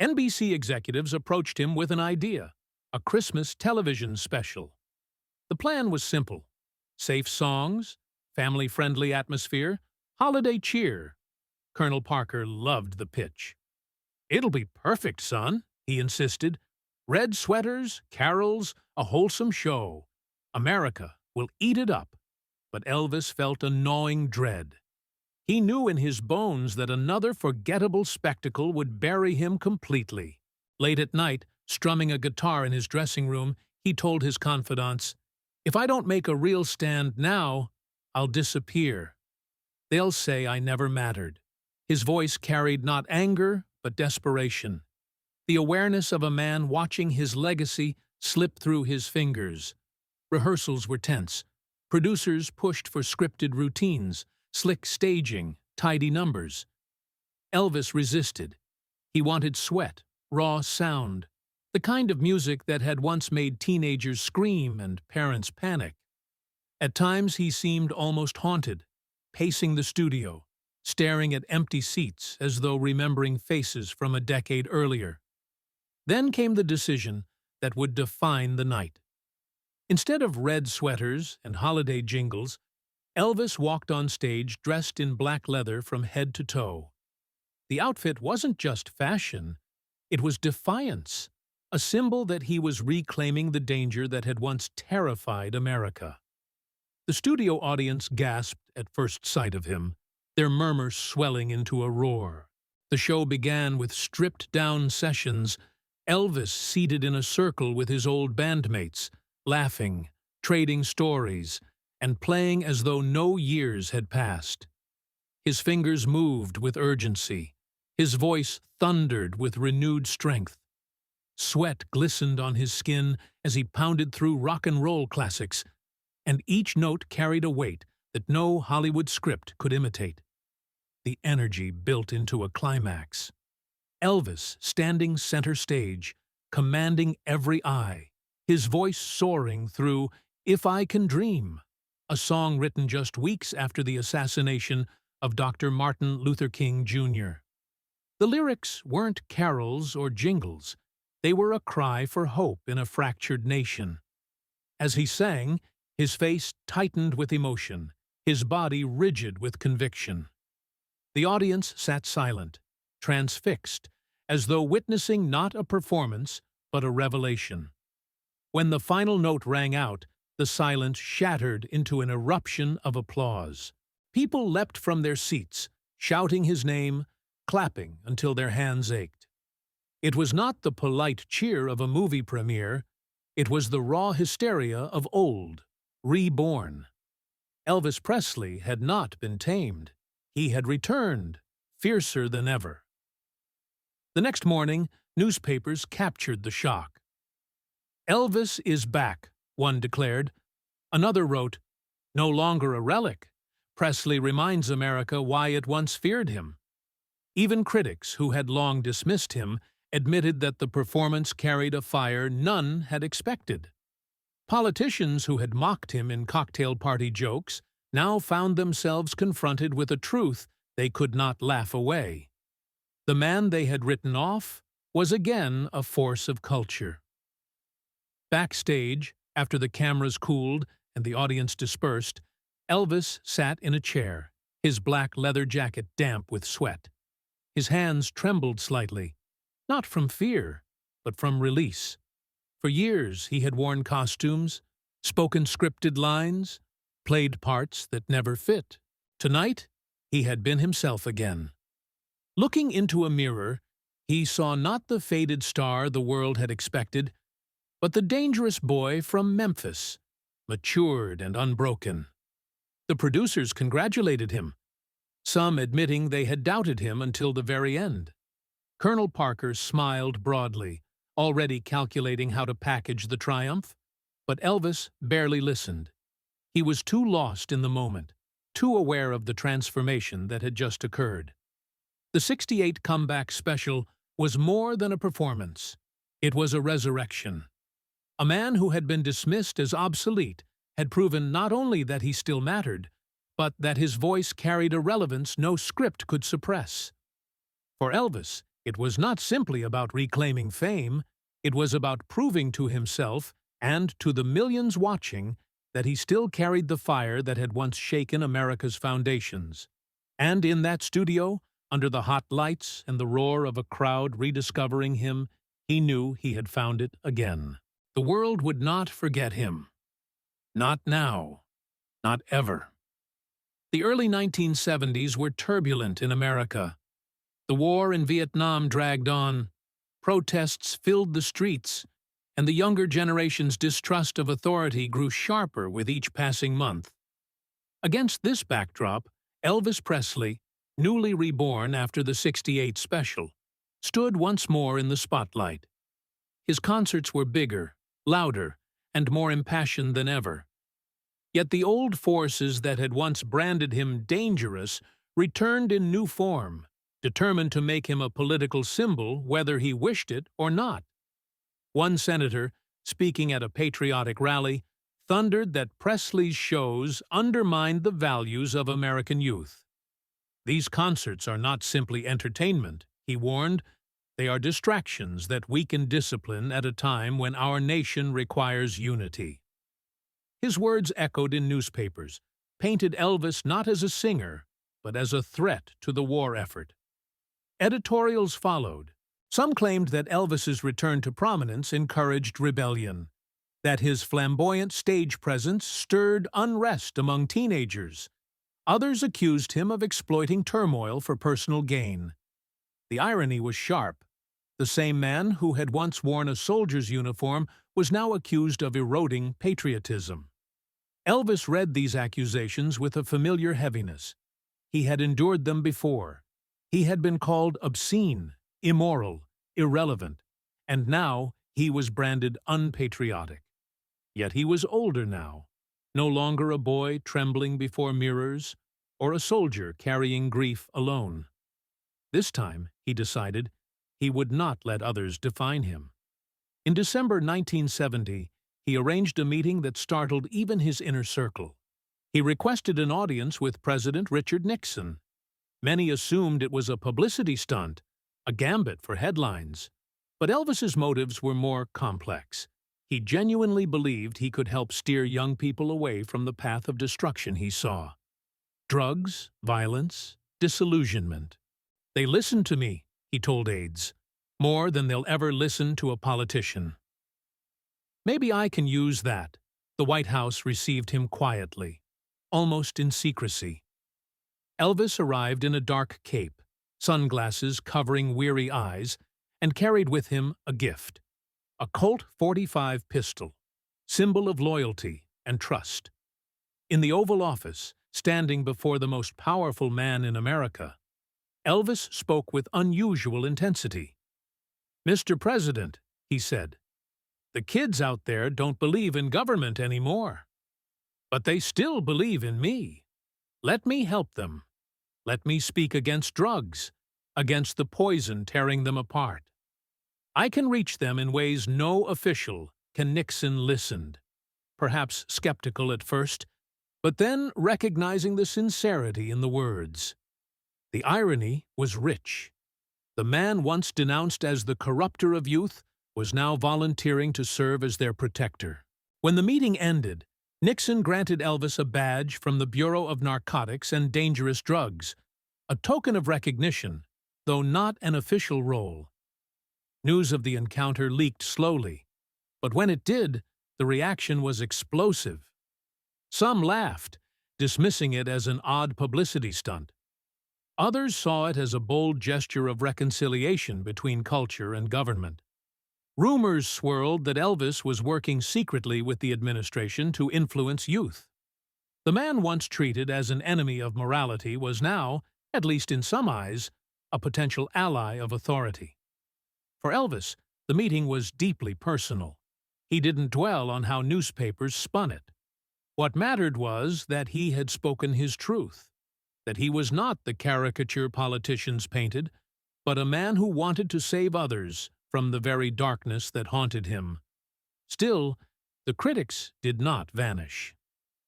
NBC executives approached him with an idea: a Christmas television special. The plan was simple: safe songs, family-friendly atmosphere, holiday cheer. Colonel Parker loved the pitch. "It'll be perfect, son," he insisted. "Red sweaters, carols, a wholesome show. America will eat it up." But Elvis felt a gnawing dread. He knew in his bones that another forgettable spectacle would bury him completely. Late at night, strumming a guitar in his dressing room, he told his confidants, "If I don't make a real stand now, I'll disappear. They'll say I never mattered." His voice carried not anger, but desperation, the awareness of a man watching his legacy slip through his fingers. Rehearsals were tense. Producers pushed for scripted routines, slick staging, tidy numbers. Elvis resisted. He wanted sweat, raw sound, the kind of music that had once made teenagers scream and parents panic. At times he seemed almost haunted, pacing the studio, staring at empty seats as though remembering faces from a decade earlier. Then came the decision that would define the night. Instead of red sweaters and holiday jingles, Elvis walked on stage dressed in black leather from head to toe. The outfit wasn't just fashion, it was defiance, a symbol that he was reclaiming the danger that had once terrified America. The studio audience gasped at first sight of him, their murmurs swelling into a roar. The show began with stripped-down sessions, Elvis seated in a circle with his old bandmates, laughing, trading stories, and playing as though no years had passed. His fingers moved with urgency. His voice thundered with renewed strength. Sweat glistened on his skin as he pounded through rock and roll classics, and each note carried a weight that no Hollywood script could imitate. The energy built into a climax. Elvis standing center stage, commanding every eye, his voice soaring through "If I Can Dream," a song written just weeks after the assassination of Dr. Martin Luther King, Jr. The lyrics weren't carols or jingles. They were a cry for hope in a fractured nation. As he sang, his face tightened with emotion, his body rigid with conviction. The audience sat silent, transfixed, as though witnessing not a performance, but a revelation. When the final note rang out, the silence shattered into an eruption of applause. People leapt from their seats, shouting his name, clapping until their hands ached. It was not the polite cheer of a movie premiere, it was the raw hysteria of old, reborn. Elvis Presley had not been tamed. He had returned, fiercer than ever. The next morning, newspapers captured the shock. "Elvis is back," one declared. Another wrote, "No longer a relic. Presley reminds America why it once feared him." Even critics who had long dismissed him admitted that the performance carried a fire none had expected. Politicians who had mocked him in cocktail party jokes now found themselves confronted with a truth they could not laugh away. The man they had written off was again a force of culture. Backstage, after the cameras cooled and the audience dispersed, Elvis sat in a chair, his black leather jacket damp with sweat. His hands trembled slightly, not from fear, but from release. For years he had worn costumes, spoken scripted lines, played parts that never fit. Tonight, he had been himself again. Looking into a mirror, he saw not the faded star the world had expected, but the dangerous boy from Memphis, matured and unbroken. The producers congratulated him, some admitting they had doubted him until the very end. Colonel Parker smiled broadly, already calculating how to package the triumph, but Elvis barely listened. He was too lost in the moment, too aware of the transformation that had just occurred. The '68 comeback special was more than a performance. It was a resurrection. A man who had been dismissed as obsolete had proven not only that he still mattered, but that his voice carried a relevance no script could suppress. For Elvis, it was not simply about reclaiming fame, it was about proving to himself and to the millions watching that he still carried the fire that had once shaken America's foundations. And in that studio, under the hot lights and the roar of a crowd rediscovering him, he knew he had found it again. The world would not forget him. Not now. Not ever. The early 1970s were turbulent in America. The war in Vietnam dragged on, protests filled the streets, and the younger generation's distrust of authority grew sharper with each passing month. Against this backdrop, Elvis Presley, newly reborn after the '68 special, stood once more in the spotlight. His concerts were bigger, louder, and more impassioned than ever. Yet the old forces that had once branded him dangerous returned in new form, determined to make him a political symbol whether he wished it or not. One senator, speaking at a patriotic rally, thundered that Presley's shows undermined the values of American youth. "These concerts are not simply entertainment," he warned. "They are distractions that weaken discipline at a time when our nation requires unity." His words echoed in newspapers, painted Elvis not as a singer, but as a threat to the war effort. Editorials followed. Some claimed that Elvis's return to prominence encouraged rebellion, that his flamboyant stage presence stirred unrest among teenagers. Others accused him of exploiting turmoil for personal gain. The irony was sharp. The same man who had once worn a soldier's uniform was now accused of eroding patriotism. Elvis read these accusations with a familiar heaviness. He had endured them before. He had been called obscene, immoral, irrelevant, and now he was branded unpatriotic. Yet he was older now, no longer a boy trembling before mirrors or a soldier carrying grief alone. This time, he decided, he would not let others define him. In December 1970, he arranged a meeting that startled even his inner circle. He requested an audience with President Richard Nixon. Many assumed it was a publicity stunt, a gambit for headlines. But Elvis's motives were more complex. He genuinely believed he could help steer young people away from the path of destruction he saw. Drugs, violence, disillusionment. "They listen to me," he told aides, "more than they'll ever listen to a politician." Maybe I can use that. The White House received him quietly, almost in secrecy. Elvis arrived in a dark cape, sunglasses covering weary eyes, and carried with him a gift, a Colt .45 pistol, symbol of loyalty and trust. In the Oval Office, standing before the most powerful man in America, Elvis spoke with unusual intensity. "Mr. President," he said, "the kids out there don't believe in government anymore. But they still believe in me. Let me help them. Let me speak against drugs, against the poison tearing them apart. I can reach them in ways no official can." Nixon listened, perhaps skeptical at first, but then recognizing the sincerity in the words. The irony was rich. The man once denounced as the corrupter of youth was now volunteering to serve as their protector. When the meeting ended, Nixon granted Elvis a badge from the Bureau of Narcotics and Dangerous Drugs, a token of recognition, though not an official role. News of the encounter leaked slowly, but when it did, the reaction was explosive. Some laughed, dismissing it as an odd publicity stunt. Others saw it as a bold gesture of reconciliation between culture and government. Rumors swirled that Elvis was working secretly with the administration to influence youth. The man once treated as an enemy of morality was now, at least in some eyes, a potential ally of authority. For Elvis, the meeting was deeply personal. He didn't dwell on how newspapers spun it. What mattered was that he had spoken his truth, that he was not the caricature politicians painted, but a man who wanted to save others from the very darkness that haunted him. Still, the critics did not vanish.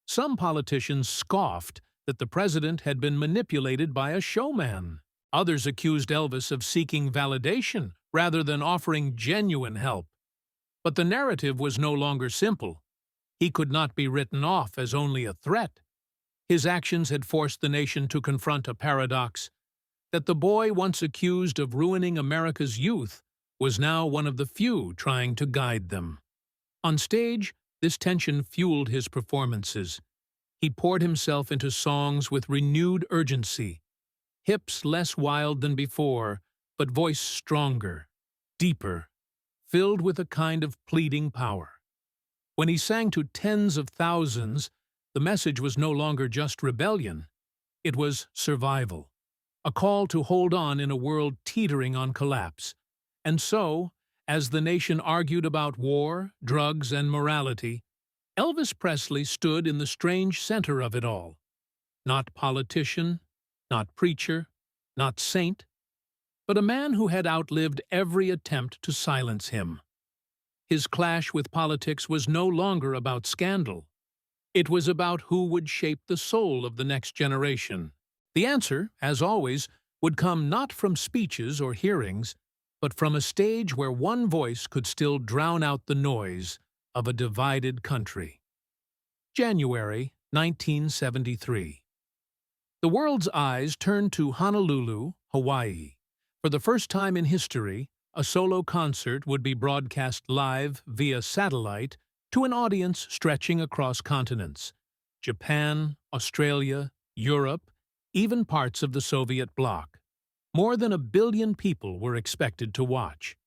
Some politicians scoffed that the president had been manipulated by a showman. Others accused Elvis of seeking validation rather than offering genuine help. But the narrative was no longer simple. He could not be written off as only a threat. His actions had forced the nation to confront a paradox: that the boy once accused of ruining America's youth was now one of the few trying to guide them. On stage, this tension fueled his performances. He poured himself into songs with renewed urgency, hips less wild than before, but voice stronger, deeper, filled with a kind of pleading power. When he sang to tens of thousands, the message was no longer just rebellion. It was survival, a call to hold on in a world teetering on collapse. And so, as the nation argued about war, drugs, and morality, Elvis Presley stood in the strange center of it all. Not politician, not preacher, not saint, but a man who had outlived every attempt to silence him. His clash with politics was no longer about scandal. It was about who would shape the soul of the next generation. The answer, as always, would come not from speeches or hearings, but from a stage where one voice could still drown out the noise of a divided country. January 1973. The world's eyes turned to Honolulu, Hawaii. For the first time in history, a solo concert would be broadcast live via satellite to an audience stretching across continents: Japan, Australia, Europe, even parts of the Soviet bloc. More than 1 billion people were expected to watch.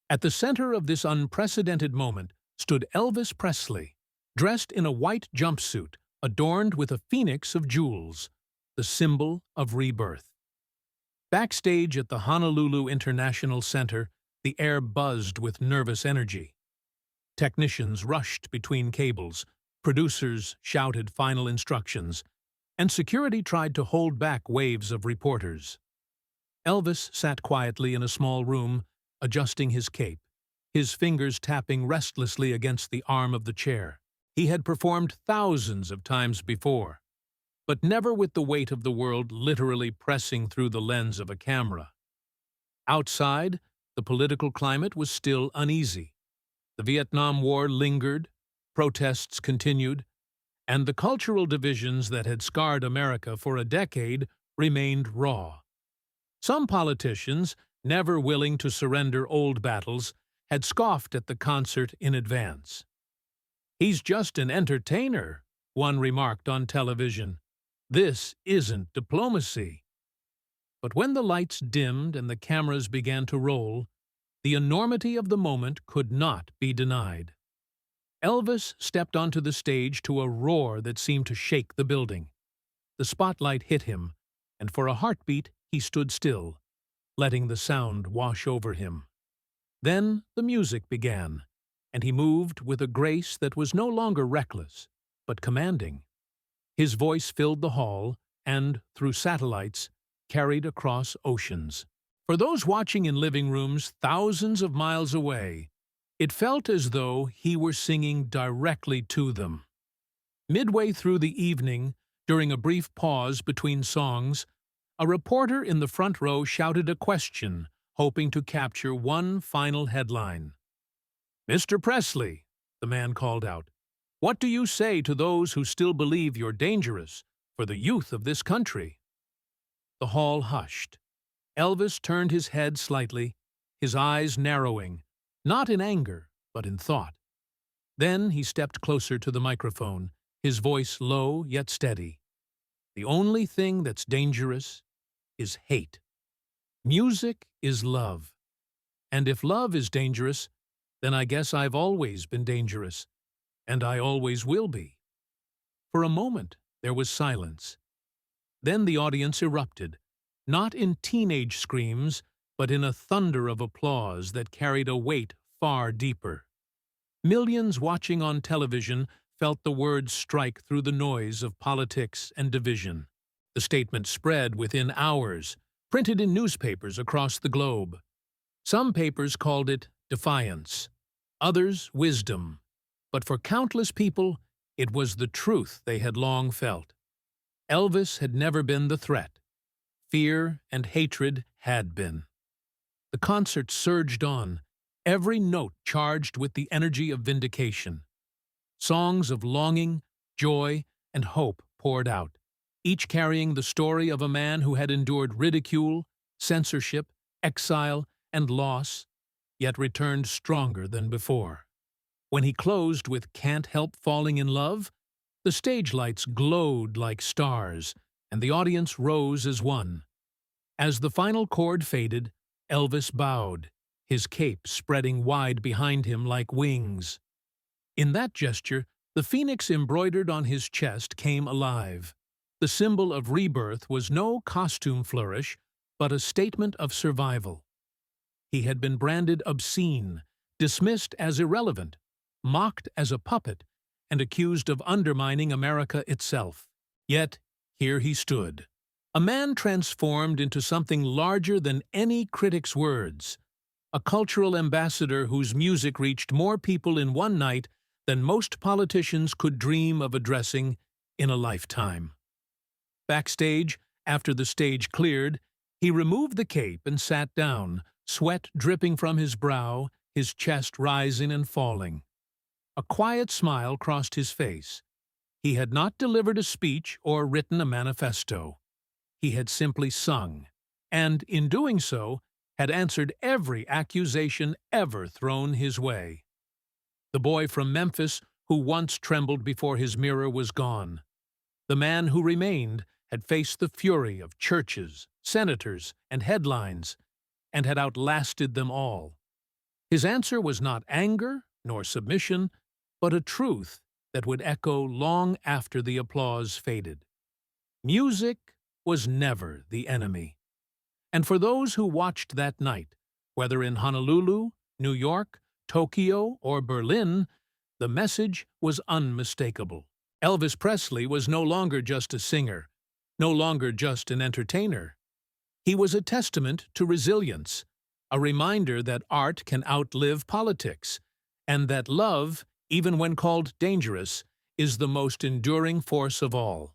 At the center of this unprecedented moment stood Elvis Presley, dressed in a white jumpsuit adorned with a phoenix of jewels, the symbol of rebirth. Backstage at the Honolulu International Center, the air buzzed with nervous energy. Technicians rushed between cables, producers shouted final instructions, and security tried to hold back waves of reporters. Elvis sat quietly in a small room, adjusting his cape, his fingers tapping restlessly against the arm of the chair. He had performed thousands of times before, but never with the weight of the world literally pressing through the lens of a camera. Outside, the political climate was still uneasy. The Vietnam War lingered, protests continued, and the cultural divisions that had scarred America for a decade remained raw. Some politicians, never willing to surrender old battles, had scoffed at the concert in advance. "He's just an entertainer," one remarked on television. "This isn't diplomacy." But when the lights dimmed and the cameras began to roll, the enormity of the moment could not be denied. Elvis stepped onto the stage to a roar that seemed to shake the building. The spotlight hit him, and for a heartbeat he stood still, letting the sound wash over him. Then the music began, and he moved with a grace that was no longer reckless, but commanding. His voice filled the hall and, through satellites, carried across oceans. For those watching in living rooms thousands of miles away, it felt as though he were singing directly to them. Midway through the evening, during a brief pause between songs, a reporter in the front row shouted a question, hoping to capture one final headline. "Mr. Presley," the man called out, "what do you say to those who still believe you're dangerous for the youth of this country?" The hall hushed. Elvis turned his head slightly, his eyes narrowing, not in anger, but in thought. Then he stepped closer to the microphone, his voice low yet steady. "The only thing that's dangerous is hate. Music is love. And if love is dangerous, then I guess I've always been dangerous, and I always will be." For a moment, there was silence. Then the audience erupted, not in teenage screams, but in a thunder of applause that carried a weight far deeper. Millions watching on television felt the words strike through the noise of politics and division. The statement spread within hours, printed in newspapers across the globe. Some papers called it defiance, others wisdom, but for countless people, it was the truth they had long felt. Elvis had never been the threat. Fear and hatred had been. The concert surged on, every note charged with the energy of vindication. Songs of longing, joy, and hope poured out, each carrying the story of a man who had endured ridicule, censorship, exile, and loss, yet returned stronger than before. When he closed with "Can't Help Falling in Love," the stage lights glowed like stars, and the audience rose as one. As the final chord faded, Elvis bowed, his cape spreading wide behind him like wings. In that gesture, the phoenix embroidered on his chest came alive. The symbol of rebirth was no costume flourish, but a statement of survival. He had been branded obscene, dismissed as irrelevant, mocked as a puppet, and accused of undermining America itself. Yet, here he stood, a man transformed into something larger than any critic's words, a cultural ambassador whose music reached more people in one night than most politicians could dream of addressing in a lifetime. Backstage, after the stage cleared, he removed the cape and sat down, sweat dripping from his brow, his chest rising and falling. A quiet smile crossed his face. He had not delivered a speech or written a manifesto. He had simply sung, and, in doing so, had answered every accusation ever thrown his way. The boy from Memphis who once trembled before his mirror was gone. The man who remained had faced the fury of churches, senators, and headlines, and had outlasted them all. His answer was not anger nor submission, but a truth that would echo long after the applause faded. Music was never the enemy. And for those who watched that night, whether in Honolulu, New York, Tokyo, or Berlin, the message was unmistakable. Elvis Presley was no longer just a singer, no longer just an entertainer. He was a testament to resilience, a reminder that art can outlive politics, and that love, even when called dangerous, is the most enduring force of all.